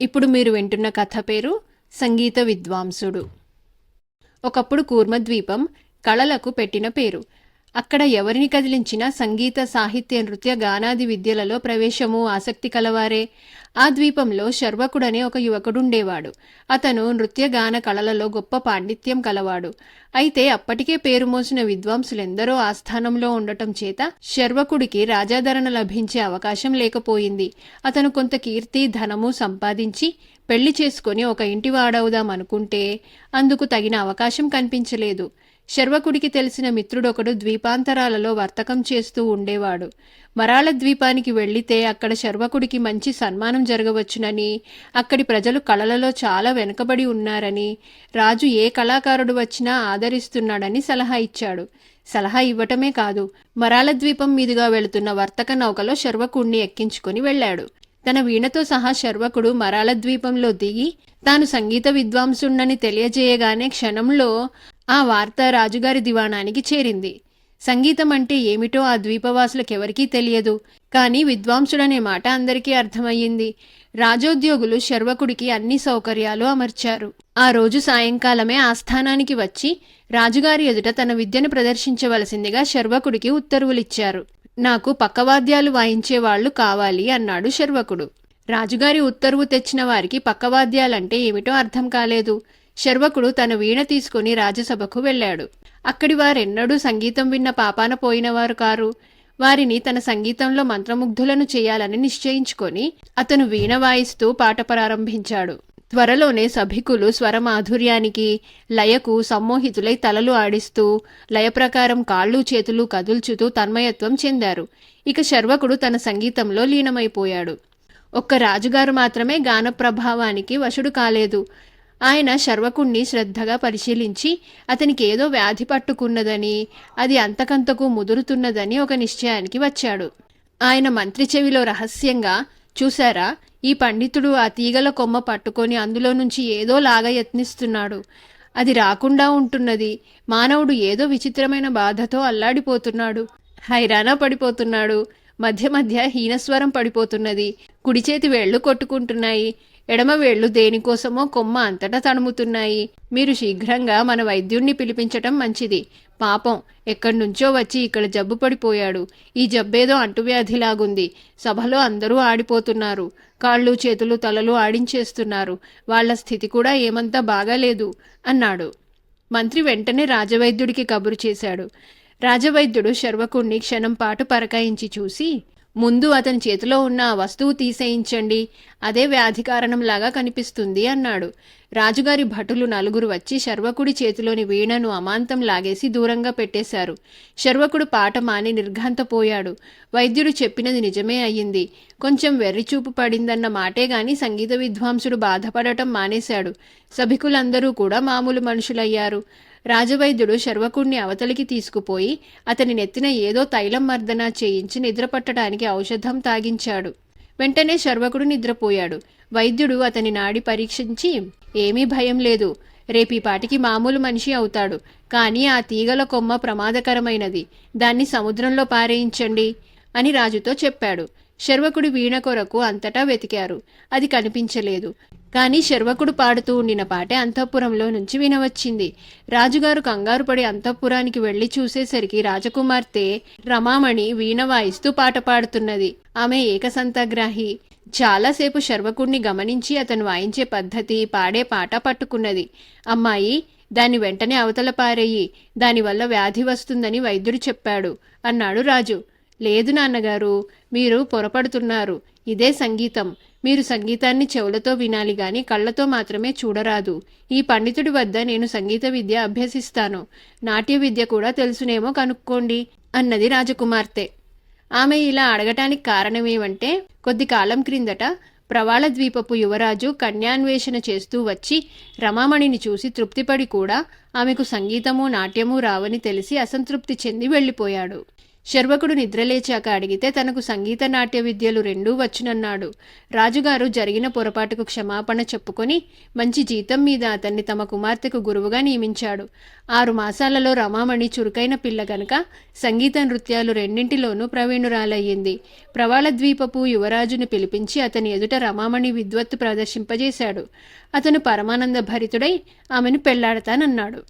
ఇప్పుడు మీరు వింటున్న కథ పేరు సంగీత విద్వాంసుడు. ఒకప్పుడు కూర్మద్వీపం కళలకు పెట్టిన పేరు. అక్కడ ఎవరిని కదిలించినా సంగీత, సాహిత్య, నృత్య, గానాది విద్యలలో ప్రవేశము, ఆసక్తి కలవారే. ఆ ద్వీపంలో శర్వకుడనే ఒక యువకుడుండేవాడు. అతను నృత్య, గాన కళలలో గొప్ప పాండిత్యం కలవాడు. అయితే అప్పటికే పేరు మోసిన విద్వాంసులెందరో ఆస్థానంలో ఉండటం చేత శర్వకుడికి రాజాదరణ లభించే అవకాశం లేకపోయింది. అతను కొంత కీర్తి, ధనము సంపాదించి పెళ్లి చేసుకుని ఒక ఇంటివాడవుదామనుకుంటే అందుకు తగిన అవకాశం కనిపించలేదు. శర్వకుడికి తెలిసిన మిత్రుడొకడు ద్వీపాంతరాలలో వర్తకం చేస్తూ ఉండేవాడు. మరాళ ద్వీపానికి వెళ్లితే అక్కడ శర్వకుడికి మంచి సన్మానం జరగవచ్చునని, అక్కడి ప్రజలు కళలలో చాలా వెనుకబడి ఉన్నారని, రాజు ఏ కళాకారుడు వచ్చినా ఆదరిస్తున్నాడని సలహా ఇచ్చాడు. సలహా ఇవ్వటమే కాదు, మరాళ ద్వీపం మీదుగా వెళుతున్న వర్తక నౌకలో శర్వకుడిని ఎక్కించుకుని వెళ్లాడు. తన వీణతో సహా శర్వకుడు మరాళ ద్వీపంలో దిగి తాను సంగీత విద్వాంసుణ్ణని తెలియజేయగానే క్షణంలో ఆ వార్త రాజుగారి దివాణానికి చేరింది. సంగీతం అంటే ఏమిటో ఆ ద్వీపవాసులకెవరికీ తెలియదు. కానీ విద్వాంసుడనే మాట అందరికీ అర్థమయ్యింది. రాజోద్యోగులు శర్వకుడికి అన్ని సౌకర్యాలు అమర్చారు. ఆ రోజు సాయంకాలమే ఆస్థానానికి వచ్చి రాజుగారి ఎదుట తన విద్యను ప్రదర్శించవలసిందిగా శర్వకుడికి ఉత్తర్వులిచ్చారు. నాకు పక్కవాద్యాలు వాయించేవాళ్లు కావాలి అన్నాడు శర్వకుడు. రాజుగారి ఉత్తర్వు తెచ్చిన వారికి పక్కవాద్యాలంటే ఏమిటో అర్థం కాలేదు. శర్వకుడు తన వీణ తీసుకుని రాజసభకు వెళ్ళాడు. అక్కడి వారెన్నడూ సంగీతం విన్న పాపాన పోయినవారు కారు. వారిని తన సంగీతంలో మంత్రముగ్ధులను చేయాలని నిశ్చయించుకొని అతను వీణ వాయిస్తూ పాట ప్రారంభించాడు. త్వరలోనే సభికులు స్వరమాధుర్యానికి, లయకు సమ్మోహితులై తలలు ఆడిస్తూ లయప్రకారం కాళ్ళు చేతులు కదుల్చుతూ తన్మయత్వం చెందారు. ఇక శర్వకుడు తన సంగీతంలో లీనమైపోయాడు. ఒక్క రాజుగారు మాత్రమే గాన ప్రభావానికి వశుడు కాలేదు. ఆయన శర్వకుణ్ణి శ్రద్ధగా పరిశీలించి అతనికి ఏదో వ్యాధి పట్టుకున్నదని, అది అంతకంతకు ముదురుతున్నదని ఒక నిశ్చయానికి వచ్చాడు. ఆయన మంత్రి చెవిలో రహస్యంగా, చూశారా, ఈ పండితుడు ఆ తీగల కొమ్మ పట్టుకొని అందులో నుంచి ఏదో లాగా యత్నిస్తున్నాడు. అది రాకుండా ఉంటున్నది. మానవుడు ఏదో విచిత్రమైన బాధతో అల్లాడిపోతున్నాడు, హైరానా పడిపోతున్నాడు. మధ్య మధ్య హీనస్వరం పడిపోతున్నది. కుడి చేతి వేళ్లు కొట్టుకుంటున్నాయి. ఎడమ వేళ్లు దేనికోసమో కొమ్మ అంతటా తడుముతున్నాయి. మీరు శీఘ్రంగా మన వైద్యుణ్ణి పిలిపించటం మంచిది. పాపం ఎక్కడి నుంచో వచ్చి ఇక్కడ జబ్బు పడిపోయాడు. ఈ జబ్బేదో అంటువ్యాధిలాగుంది. సభలో అందరూ ఆడిపోతున్నారు. కాళ్ళు చేతులు తలలు ఆడించేస్తున్నారు. వాళ్ల స్థితి కూడా ఏమంతా బాగాలేదు అన్నాడు. మంత్రి వెంటనే రాజవైద్యుడికి కబురు చేశాడు. రాజవైద్యుడు శర్వకుణ్ణి క్షణం పాటు పరకాయించి చూసి, ముందు అతని చేతిలో ఉన్న ఆ వస్తువు తీసేయించండి, అదే వ్యాధి కారణంలాగా కనిపిస్తుంది అన్నాడు. రాజుగారి భటులు నలుగురు వచ్చి శర్వకుడి చేతిలోని వీణను అమాంతం లాగేసి దూరంగా పెట్టేశారు. శర్వకుడు పాట మాని నిర్ఘాంతపోయాడు. వైద్యుడు చెప్పినది నిజమే అయ్యింది. కొంచెం వెర్రిచూపు పడిందన్న మాటే గాని సంగీత విద్వాంసుడు బాధపడటం మానేశాడు. సభికులందరూ కూడా మామూలు మనుషులయ్యారు. రాజవైద్యుడు శర్వకుణ్ణి అవతలికి తీసుకుపోయి అతని నెత్తిన ఏదో తైలం మర్దన చేయించి నిద్రపట్టడానికి ఔషధం తాగించాడు. వెంటనే శర్వకుడు నిద్రపోయాడు. వైద్యుడు అతని నాడి పరీక్షించి, ఏమీ భయం లేదు, రేపీపాటికి మామూలు మనిషి అవుతాడు. కానీ ఆ తీగల కొమ్మ ప్రమాదకరమైనది, దాన్ని సముద్రంలో పారేయించండి అని రాజుతో చెప్పాడు. శర్వకుడి వీణ కొరకు అంతటా వెతికారు. అది కనిపించలేదు. కానీ శర్వకుడు పాడుతూ ఉండిన పాటే అంతఃపురంలో నుంచి వినవచ్చింది. రాజుగారు కంగారుపడి అంతఃపురానికి వెళ్లి చూసేసరికి రాజకుమార్తె రమామణి వీణ వాయిస్తూ పాట పాడుతున్నది. ఆమె ఏకసంతాగ్రాహి. చాలాసేపు శర్వకుడిని గమనించి అతను వాయించే పద్ధతి, పాడే పాట పట్టుకున్నది. అమ్మాయి, దాన్ని వెంటనే అవతల పారేయి, దానివల్ల వ్యాధి వస్తుందని వైద్యుడు చెప్పాడు అన్నాడు రాజు. లేదు నాన్నగారు, మీరు పొరపడుతున్నారు. ఇదే సంగీతం. మీరు సంగీతాన్ని చెవులతో వినాలి గాని కళ్ళతో మాత్రమే చూడరాదు. ఈ పండితుడి వద్ద నేను సంగీత విద్య అభ్యసిస్తాను. నాట్య విద్య కూడా తెలుసునేమో కనుక్కోండి అన్నది రాజకుమార్తె. ఆమె ఇలా అడగటానికి కారణమేమంటే, కొద్ది కాలం క్రిందట ప్రవాళ ద్వీపపు యువరాజు కన్యాన్వేషణ చేస్తూ వచ్చి రమామణిని చూసి తృప్తిపడి కూడా ఆమెకు సంగీతము నాట్యము రావని తెలిసి అసంతృప్తి చెంది వెళ్ళిపోయాడు. శర్వకుడు నిద్రలేచాక అడిగితే తనకు సంగీత నాట్య విద్యలు రెండూ వచ్చునన్నాడు. రాజుగారు జరిగిన పొరపాటుకు క్షమాపణ చెప్పుకొని మంచి జీతం మీద అతన్ని తమ కుమార్తెకు గురువుగా నియమించాడు. 6 మాసాలలో రమామణి చురుకైన పిల్ల గనక సంగీత నృత్యాలు రెండింటిలోనూ ప్రవీణురాలయ్యింది. ప్రవాళ ద్వీపపు యువరాజును పిలిపించి అతని ఎదుట రమామణి విద్వత్తు ప్రదర్శింపజేశాడు. అతను పరమానంద భరితుడై ఆమెను పెళ్లాడతానన్నాడు.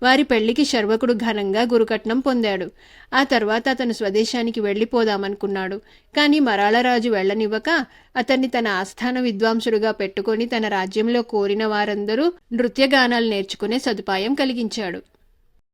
వారి పెళ్లికి శర్వకుడు ఘనంగా గురుకట్నం పొందాడు. ఆ తర్వాత అతను స్వదేశానికి వెళ్ళిపోదామనుకున్నాడు. కానీ మరాళరాజు వెళ్లనివ్వక అతన్ని తన ఆస్థాన విద్వాంసుడుగా పెట్టుకొని తన రాజ్యంలో కోరిన వారందరూ నృత్యగానాలు నేర్చుకునే సదుపాయం కలిగించాడు.